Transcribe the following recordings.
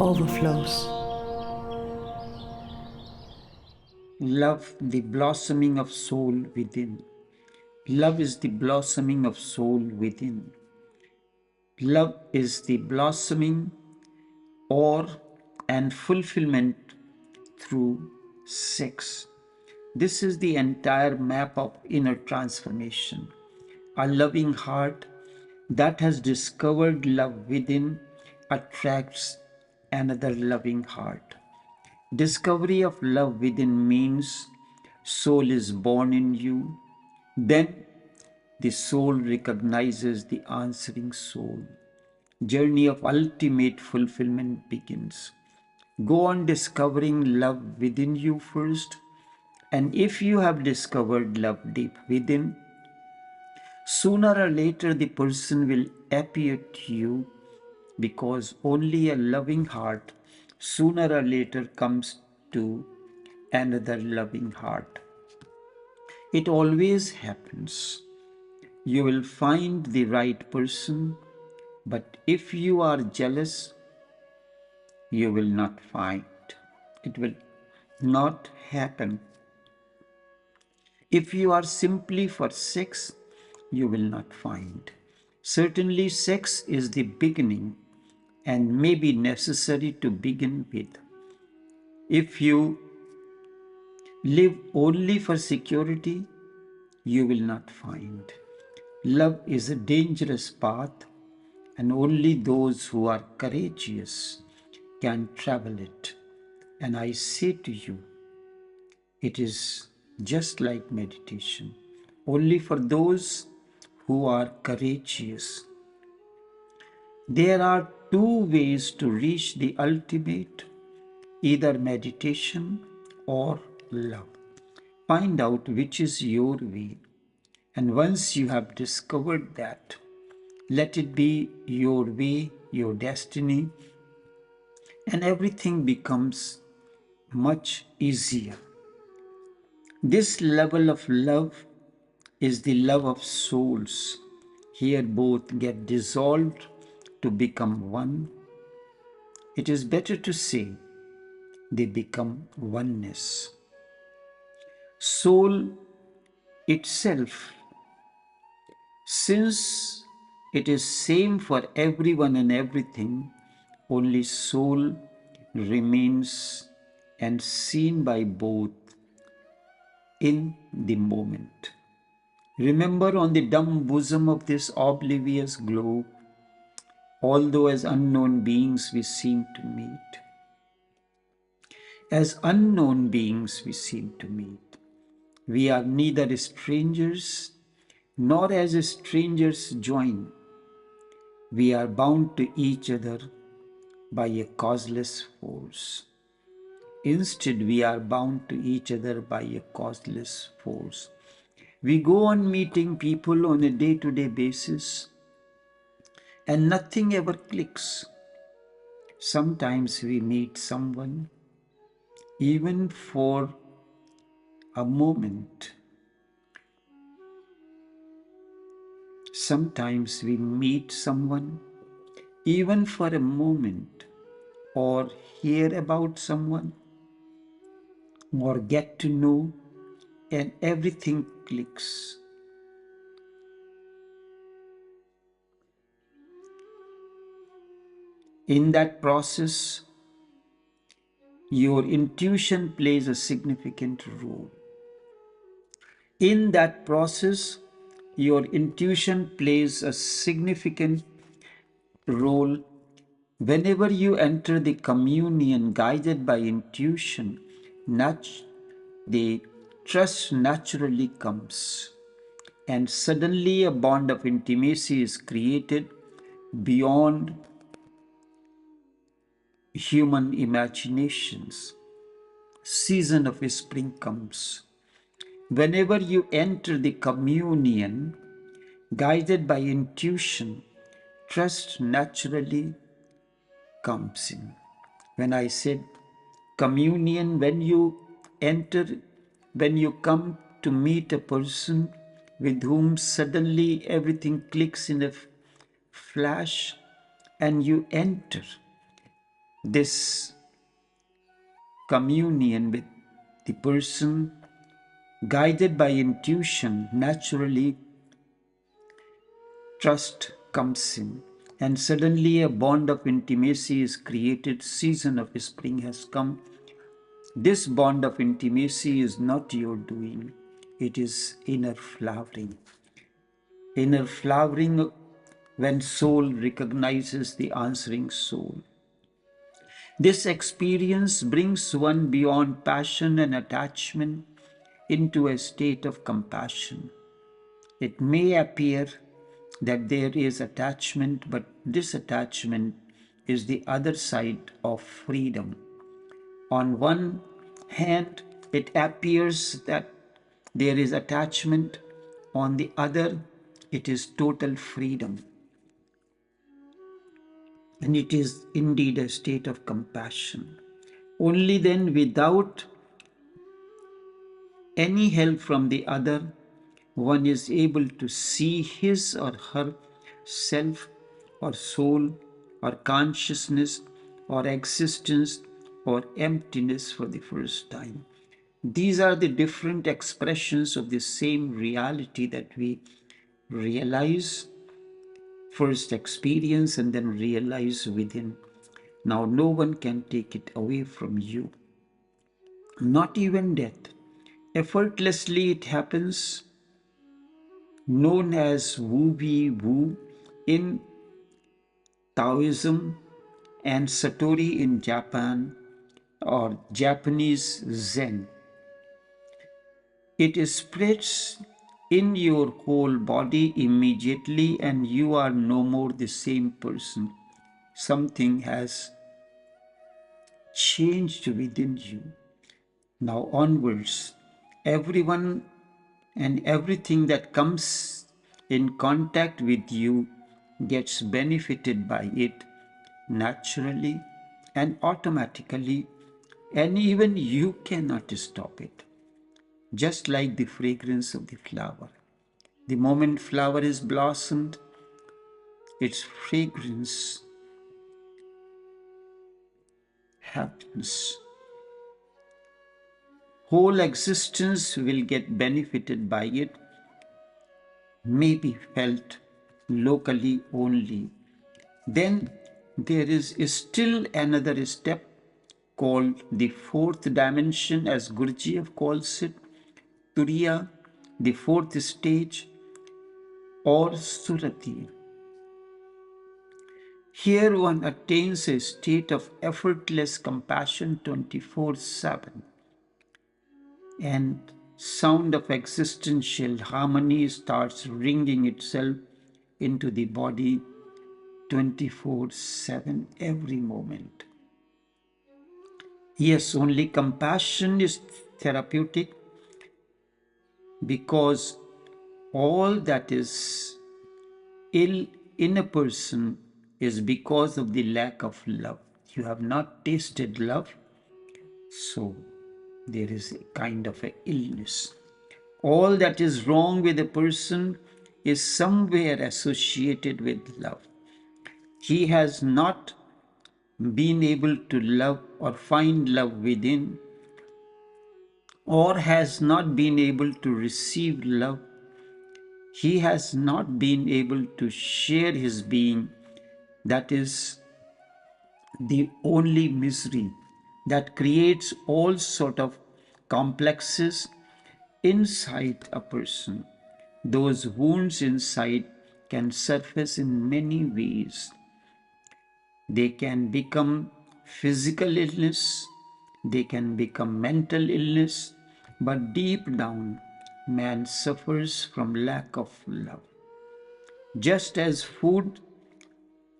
Overflows. Love, the blossoming of soul within. Love is the blossoming of soul within. Love is the blossoming or and fulfillment through sex. This is the entire map of inner transformation. A loving heart that has discovered love within attracts another loving heart. Discovery of love within means soul is born in you. Then the soul recognizes the answering soul. Journey of ultimate fulfillment begins. Go on discovering love within you first. And if you have discovered love deep within, sooner or later the person will appear to you, because only a loving heart sooner or later comes to another loving heart. It always happens. You will find the right person, but if you are jealous, you will not find. It will not happen. If you are simply for sex, you will not find. Certainly, sex is the beginning and may be necessary to begin with. If you live only for security, you will not find. Love is a dangerous path, and only those who are courageous can travel it. And I say to you, it is just like meditation. Only for those who are courageous. There are two ways to reach the ultimate, either meditation or love. Find out which is your way. And once you have discovered that, let it be your way, your destiny, and everything becomes much easier. This level of love is the love of souls. Here both get dissolved to become one. It is better to say they become oneness. Soul itself, since it is same for everyone and everything, only soul remains and seen by both in the moment. Remember, on the dumb bosom of this oblivious globe, although as unknown beings we seem to meet, as unknown beings we seem to meet, we are neither strangers nor as strangers join. We are bound to each other by a causeless force. Instead, we are bound to each other by a causeless force. We go on meeting people on a day-to-day basis, and nothing ever clicks. Sometimes we meet someone even for a moment. Sometimes we meet someone even for a moment, or hear about someone, or get to know, and everything clicks. In that process, your intuition plays a significant role. In that process, your intuition plays a significant role. Whenever you enter the communion guided by intuition, the trust naturally comes, and suddenly a bond of intimacy is created beyond human imaginations. Season of spring comes. Whenever you enter the communion guided by intuition, trust naturally comes in. When I said communion, when you enter, when you come to meet a person with whom suddenly everything clicks in a flash and you enter, This communion with the person, guided by intuition, naturally trust comes in, and suddenly a bond of intimacy is created. Season of spring has come. This bond of intimacy is not your doing, it is inner flowering. Inner flowering when soul recognizes the answering soul. This experience brings one beyond passion and attachment into a state of compassion. It may appear that there is attachment, but this attachment is the other side of freedom. On one hand, it appears that there is attachment. On the other, it is total freedom. And it is indeed a state of compassion. Only then, without any help from the other, one is able to see his or her self or soul or consciousness or existence or emptiness for the first time. These are the different expressions of the same reality that we realize, first experience, and then realize within. Now, no one can take it away from you, not even death. Effortlessly, it happens, known as Wu Bi Wu in Taoism and Satori in Japan or Japanese Zen. It spreads in your whole body immediately, and you are no more the same person. Something has changed within you. Now onwards, everyone and everything that comes in contact with you gets benefited by it naturally and automatically, and even you cannot stop it. Just like the fragrance of the flower. The moment flower is blossomed, its fragrance happens. Whole existence will get benefited by it, may be felt locally only. Then there is still another step called the fourth dimension, as Gurdjieff calls it, Turiya, the fourth stage, or Surati. Here one attains a state of effortless compassion 24/7, and sound of existential harmony starts ringing itself into the body 24/7 every moment. Yes, only compassion is therapeutic, because all that is ill in a person is because of the lack of love. You have not tasted love, so there is a kind of an illness. All that is wrong with a person is somewhere associated with love. He has not been able to love or find love within, or has not been able to receive love. He has not been able to share his being. That is the only misery that creates all sort of complexes inside a person. Those wounds inside can surface in many ways. They can become physical illness, they can become mental illness, but deep down, man suffers from lack of love. Just as food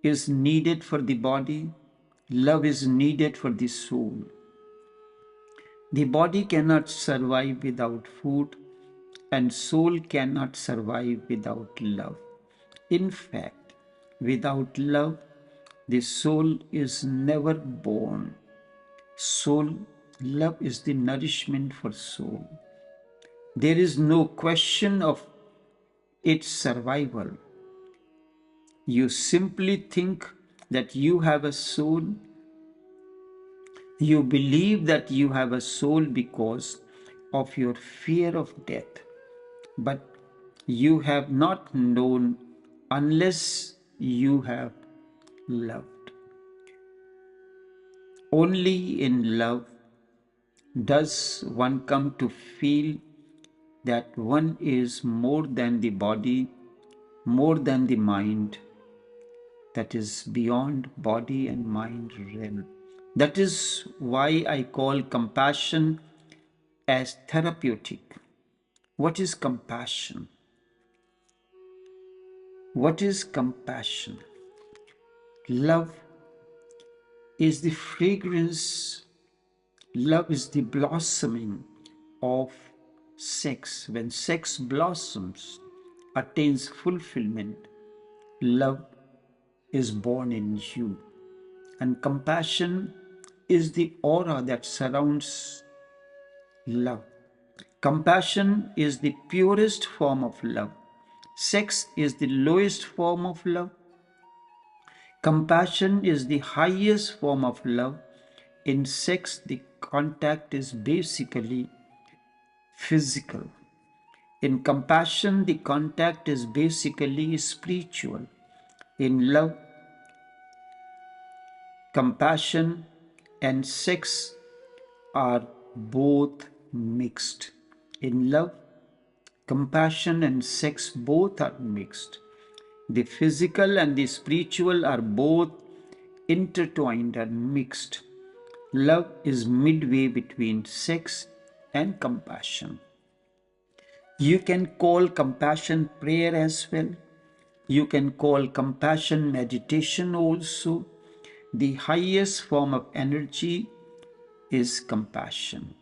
is needed for the body, love is needed for the soul. The body cannot survive without food, and soul cannot survive without love. In fact, without love, the soul is never born. Soul, love is the nourishment for soul. There is no question of its survival. You simply think that you have a soul, You believe that you have a soul because of your fear of death, but you have not known unless you have loved. Only in love does one come to feel that one is more than the body, more than the mind, that is beyond body and mind realm. That is why I call compassion as therapeutic. What is compassion? What is compassion? Love is the fragrance, love is the blossoming of sex. When sex blossoms, attains fulfillment, love is born in you. And compassion is the aura that surrounds love. Compassion is the purest form of love. Sex is the lowest form of love. Compassion is the highest form of love. In sex, the contact is basically physical. In compassion, the contact is basically spiritual. In love, compassion and sex are both mixed. In love, compassion and sex both are mixed. The physical and the spiritual are both intertwined and mixed. Love is midway between sex and compassion. You can call compassion prayer as well. You can call compassion meditation also. The highest form of energy is compassion.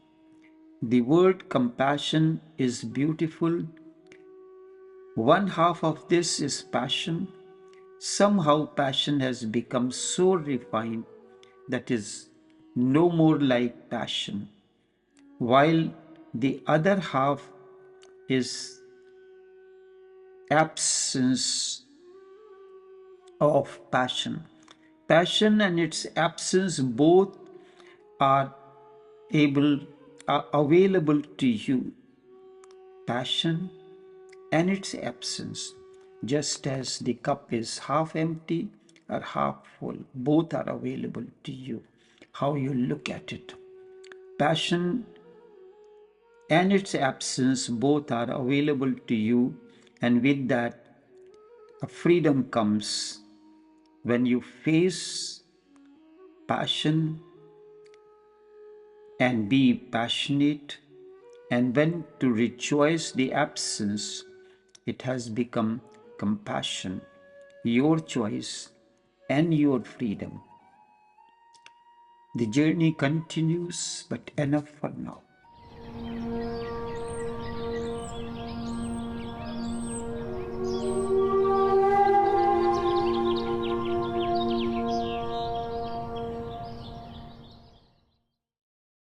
The word compassion is beautiful. One half of this is passion. Somehow passion has become so refined that is no more like passion, while the other half is absence of passion. Passion and its absence both are able are available to you. Passion and its absence, just as the cup is half empty or half full, both are available to you. How you look at it. Passion and its absence both are available to you, and with that, a freedom comes when you face passion and be passionate, and when to rejoice the absence, it has become compassion, your choice and your freedom. The journey continues, but enough for now.